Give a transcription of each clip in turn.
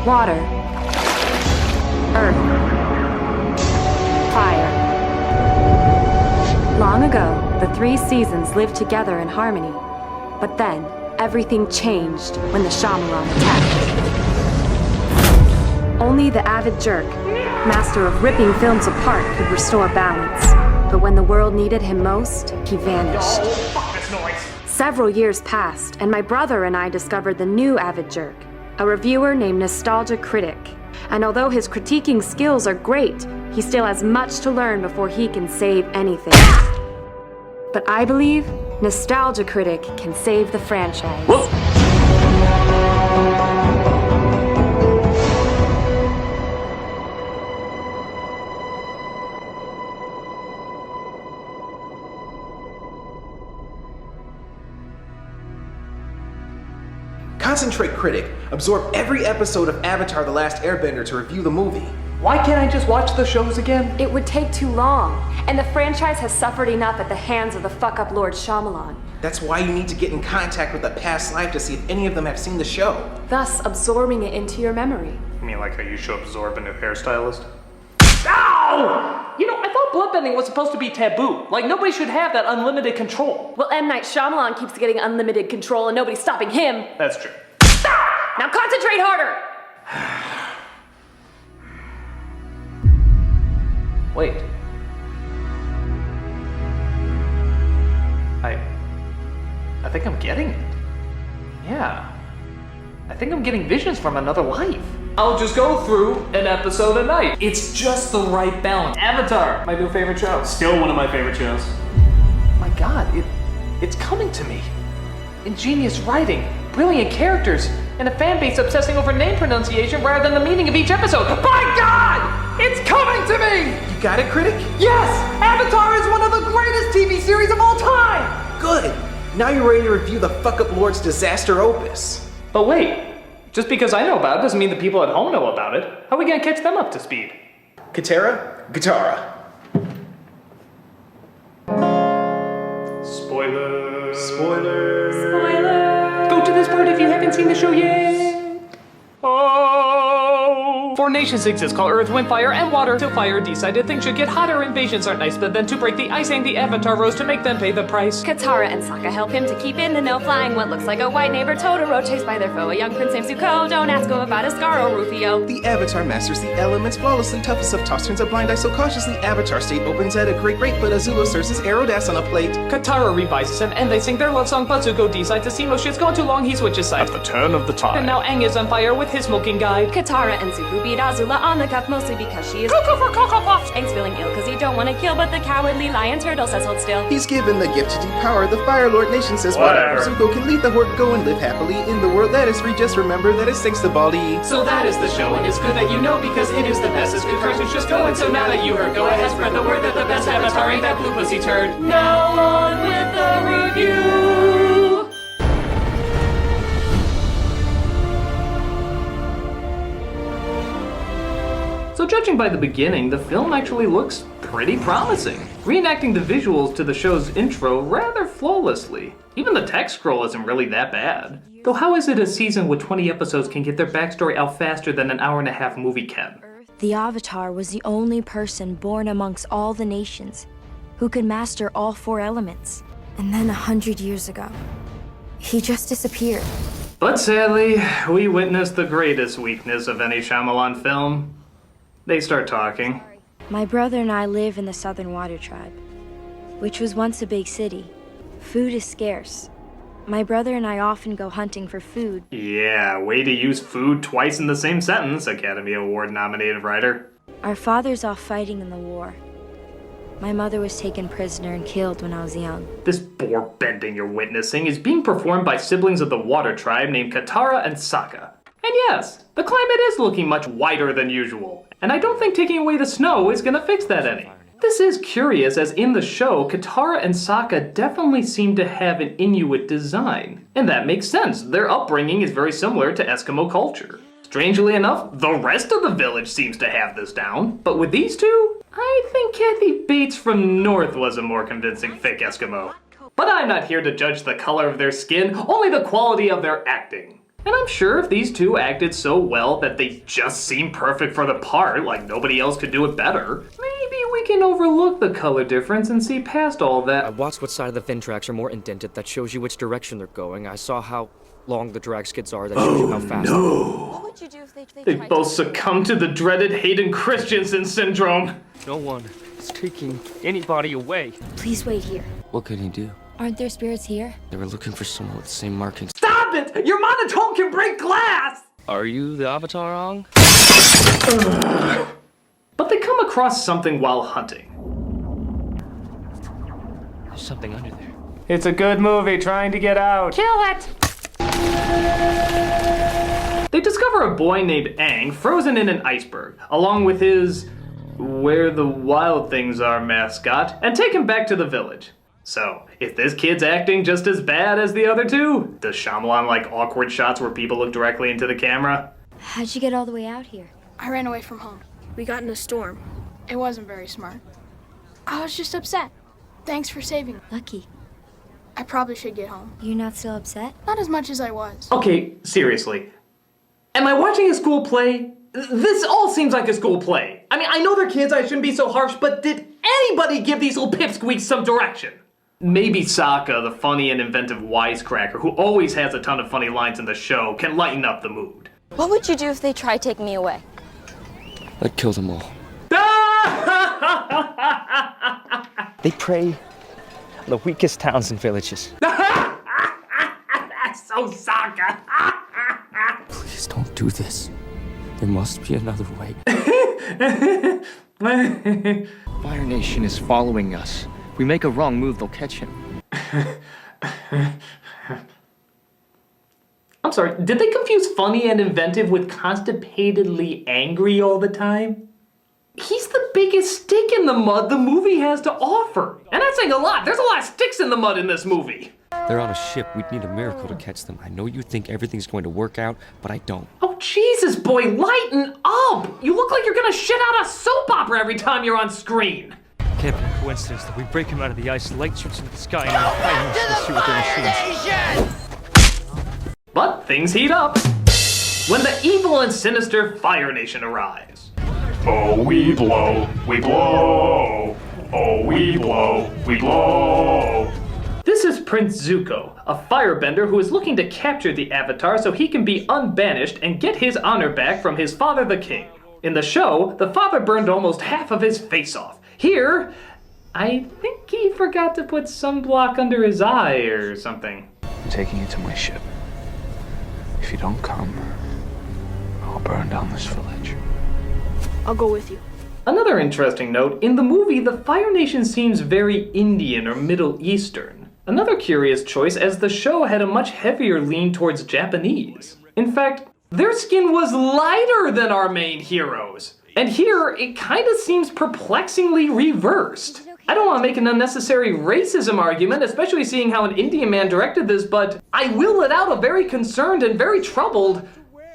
water, earth, fire. Long ago, the three seasons lived together in harmony. But then, everything changed when the Shyamalan attacked. Only the avid jerk, master of ripping films apart, could restore balance. But when the world needed him most, he vanished. Oh, fuck this noise! Several years passed, and my brother and I discovered the new avid jerk, a reviewer named Critic. And although his critiquing skills are great, he still has much to learn before he can save anything. But I believe Critic can save the franchise. Whoa. Concentrate, Critic. Absorb every episode of Avatar: The Last Airbender to review the movie. Why can't I just watch the shows again? It would take too long, and the franchise has suffered enough at the hands of the fuck-up Lord Shyamalan. That's why you need to get in contact with a past life to see if any of them have seen the show. Thus absorbing it into your memory. You mean like how you should absorb a new hairstylist? Ow! You know, I thought bloodbending was supposed to be taboo. Like, nobody should have that unlimited control. Well, M. Night Shyamalan keeps getting unlimited control and nobody's stopping him. That's true. Now concentrate harder! Wait. I think I'm getting it. Yeah. I think I'm getting visions from another life. I'll just go through an episode a night. It's just the right balance. Avatar, my new favorite show. Still one of my favorite shows. My God, it's coming to me. Ingenious writing, brilliant characters, and a fan base obsessing over name pronunciation rather than the meaning of each episode. My God! It's coming to me! You got it, Critic? Yes! Avatar is one of the greatest TV series of all time! Good! Now you're ready to review the fuck-up Lord's disaster opus. But wait, just because I know about it doesn't mean the people at home know about it. How are we gonna catch them up to speed? Katara? Guitara. Spoilers. Spoilers. Spoiler! Go to this part if you haven't seen the show yet. Oh! Four nations exist called Earth, Wind, Fire, and Water. Till fire decided things should get hotter. Invasions aren't nice, but then to break the ice, the Avatar rose to make them pay the price. Katara and Sokka help him to keep in the know, flying what looks like a white neighbor Totoro, chased by their foe, a young prince named Zuko. Don't ask him about a scar or Rufio. The Avatar masters the elements flawlessly, toughest of toss turns a blind eye so cautiously. Avatar state opens at a great rate, but Azula serves his arrowed ass on a plate. Katara revises him, and they sing their love song, but Zuko decides to see no shit's going too long, he switches sides. At the turn of the tide. And now Aang is on fire with his smoking guide. Katara and Zuko beat Azula on the cuff, mostly because she is Coco for Coco Puffs! Aang's feeling ill because he don't want to kill, but the cowardly lion turtle says hold still. He's given the gift to depower the Fire Lord nation says whatever. Zuko can lead the horde, go and live happily in the world that is free. Just remember that it's thanks to Baldy. So that is the show, and it's good that you know because it is the best. It's good first, it's just going. So now that you heard, go ahead, spread the word that the best Avatar ain't that blue pussy turd. Now on with the review! So judging by the beginning, the film actually looks pretty promising. Reenacting the visuals to the show's intro rather flawlessly. Even the text scroll isn't really that bad. Though how is it a season with 20 episodes can get their backstory out faster than an hour-and-a-half movie can? The Avatar was the only person born amongst all the nations who could master all four elements. And then 100 years ago, he just disappeared. But sadly, we witnessed the greatest weakness of any Shyamalan film. They start talking. My brother and I live in the Southern Water Tribe, which was once a big city. Food is scarce. My brother and I often go hunting for food. Yeah, way to use food twice in the same sentence, Academy Award-nominated writer. Our father's off fighting in the war. My mother was taken prisoner and killed when I was young. This bore bending you're witnessing is being performed by siblings of the Water Tribe named Katara and Sokka. And yes, the climate is looking much whiter than usual. And I don't think taking away the snow is gonna fix that any. This is curious, as in the show, Katara and Sokka definitely seem to have an Inuit design. And that makes sense, their upbringing is very similar to Eskimo culture. Strangely enough, the rest of the village seems to have this down. But with these two, I think Kathy Bates from North was a more convincing fake Eskimo. But I'm not here to judge the color of their skin, only the quality of their acting. And I'm sure if these two acted so well that they just seem perfect for the part, like nobody else could do it better, maybe we can overlook the color difference and see past all I that. watched what side of the fin tracks are more indented. That shows you which direction they're going. I saw how long the drag skids are. That shows you how fast. What would you do if They they both succumb to the dreaded Hayden Christensen syndrome. No one is taking anybody away. Please wait here. What could he do? Aren't there spirits here? They were looking for someone with the same markings. Stop it! Your monotone can break glass! Are you the Avatar Ong? But they come across something while hunting. There's something under there. It's a good movie trying to get out. Kill it! They discover a boy named Aang frozen in an iceberg, along with his Where the Wild Things Are mascot, and take him back to the village. So, is this kid's acting just as bad as the other two? Does Shyamalan like awkward shots where people look directly into the camera? How'd you get all the way out here? I ran away from home. We got in a storm. It wasn't very smart. I was just upset. Thanks for saving me. Lucky. I probably should get home. You're not still upset? Not as much as I was. Okay, seriously. Am I watching a school play? This all seems like a school play. I mean, I know they're kids, I shouldn't be so harsh, but did anybody give these little pipsqueaks some direction? Maybe Sokka, the funny and inventive wisecracker who always has a ton of funny lines in the show, can lighten up the mood. What would you do if they tried taking me away? I'd kill them all. They prey on the weakest towns and villages. That's so Sokka. Please don't do this. There must be another way. Fire Nation is following us. If we make a wrong move, they'll catch him. I'm sorry, did they confuse funny and inventive with constipatedly angry all the time? He's the biggest stick in the mud the movie has to offer. And that's saying a lot. There's a lot of sticks in the mud in this movie. They're on a ship. We'd need a miracle to catch them. I know you think everything's going to work out, but I don't. Oh, Jesus, boy, lighten up! You look like you're gonna shit out a soap opera every time you're on screen. Can't be a coincidence that we break him out of the ice, light shoots into the sky, and then Fire Nation will shoot with their machines. But things heat up when the evil and sinister Fire Nation arrives. Oh, we blow, we blow. Oh, we blow, we blow. This is Prince Zuko, a firebender who is looking to capture the Avatar so he can be unbanished and get his honor back from his father the king. In the show, the father burned almost half of his face off. Here, I think he forgot to put sunblock under his eye or something. I'm taking you to my ship. If you don't come, I'll burn down this village. I'll go with you. Another interesting note, in the movie, the Fire Nation seems very Indian or Middle Eastern. Another curious choice, as the show had a much heavier lean towards Japanese. In fact, their skin was lighter than our main heroes. And here, it kinda seems perplexingly reversed. I don't want to make an unnecessary racism argument, especially seeing how an Indian man directed this, but I will let out a very concerned and very troubled,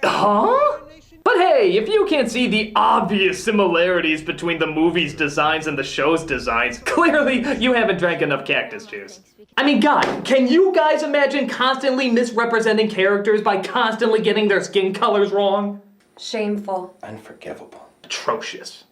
huh? But hey, if you can't see the obvious similarities between the movie's designs and the show's designs, clearly you haven't drank enough cactus juice. I mean, God, can you guys imagine constantly misrepresenting characters by constantly getting their skin colors wrong? Shameful. Unforgivable. Atrocious.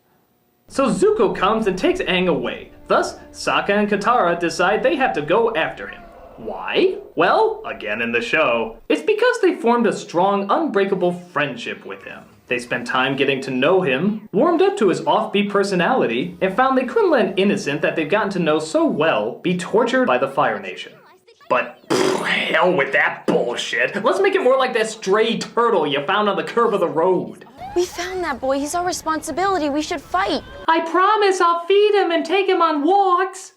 So Zuko comes and takes Aang away. Thus, Sokka and Katara decide they have to go after him. Why? Well, again in the show, it's because they formed a strong, unbreakable friendship with him. They spent time getting to know him, warmed up to his offbeat personality, and found they couldn't let an innocent that they've gotten to know so well be tortured by the Fire Nation. But hell with that bullshit. Let's make it more like that stray turtle you found on the curve of the road. We found that boy. He's our responsibility. We should fight. I promise I'll feed him and take him on walks.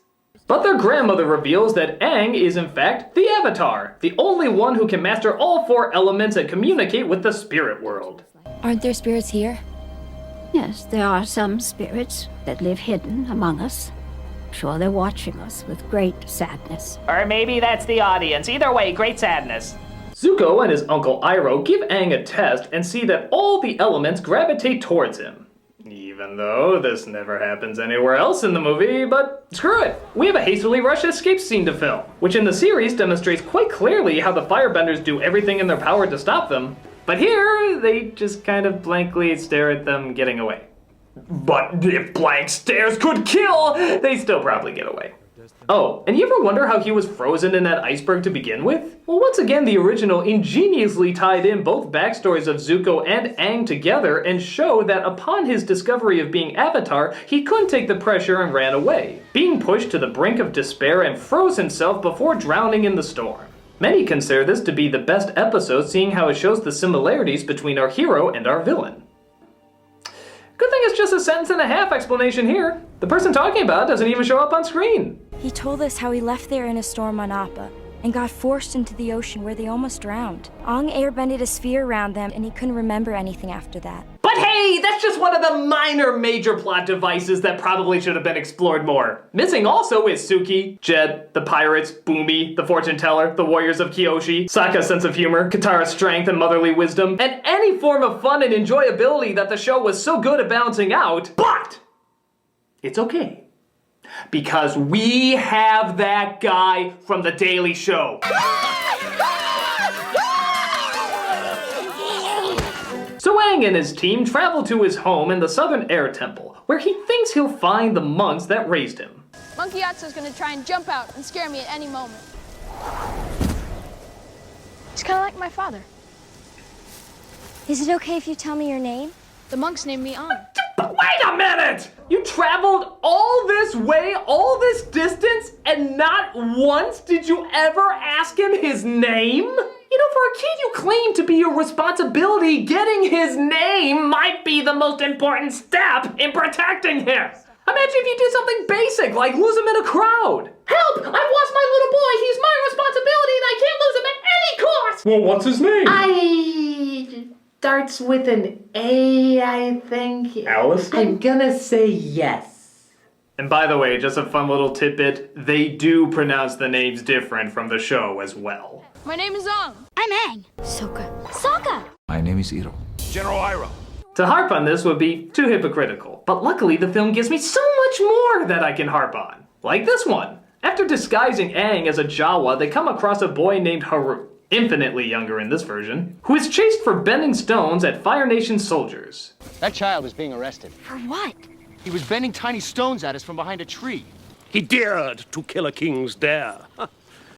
But their grandmother reveals that Aang is in fact the Avatar, the only one who can master all four elements and communicate with the spirit world. Aren't there spirits here? Yes, there are some spirits that live hidden among us. Sure, they're watching us with great sadness. Or maybe that's the audience. Either way, great sadness. Zuko and his uncle Iroh give Aang a test and see that all the elements gravitate towards him. Even Even though this never happens anywhere else in the movie, but screw it. We have a hastily rushed escape scene to film, which in the series demonstrates quite clearly how the firebenders do everything in their power to stop them. But here, they just kind of blankly stare at them getting away. But if blank stares could kill, they still probably get away. Oh, and you ever wonder how he was frozen in that iceberg to begin with? Well, once again, the original ingeniously tied in both backstories of Zuko and Aang together and show that upon his discovery of being Avatar, he couldn't take the pressure and ran away, being pushed to the brink of despair and froze himself before drowning in the storm. Many consider this to be the best episode, seeing how it shows the similarities between our hero and our villain. Good thing it's just a sentence and a half explanation here. The person talking about it doesn't even show up on screen. He told us how he left there in a storm on Appa and got forced into the ocean where they almost drowned. Aang airbended a sphere around them and he couldn't remember anything after that. But hey, that's just one of the minor major plot devices that probably should have been explored more. Missing also is Suki, Jed, the pirates, Boomy, the fortune teller, the warriors of Kyoshi, Sokka's sense of humor, Katara's strength and motherly wisdom, and any form of fun and enjoyability that the show was so good at balancing out. But it's okay, because we have that guy from The Daily Show. So Aang and his team travel to his home in the Southern Air Temple, where he thinks he'll find the monks that raised him. Monkey Yatsu's gonna try and jump out and scare me at any moment. He's kind of like my father. Is it okay if you tell me your name? The monks named me Aang. But wait a minute! You traveled all this way, all this distance, and not once did you ever ask him his name? You know, for a kid you claim to be your responsibility, getting his name might be the most important step in protecting him. Imagine if you did something basic, like lose him in a crowd. Help! I've lost my little boy! He's my responsibility and I can't lose him at any cost! Well, what's his name? Starts with an A, I think. Alice? I'm gonna say yes. And by the way, just a fun little tidbit, they do pronounce the names different from the show as well. My name is Aang. I'm Aang. Sokka! My name is Iro. General Iroh. To harp on this would be too hypocritical, but luckily the film gives me so much more that I can harp on. Like this one. After disguising Aang as a Jawa, they come across a boy named Haru, infinitely younger in this version, who is chased for bending stones at Fire Nation soldiers. That child is being arrested. For what? He was bending tiny stones at us from behind a tree. He dared to kill a king's dare.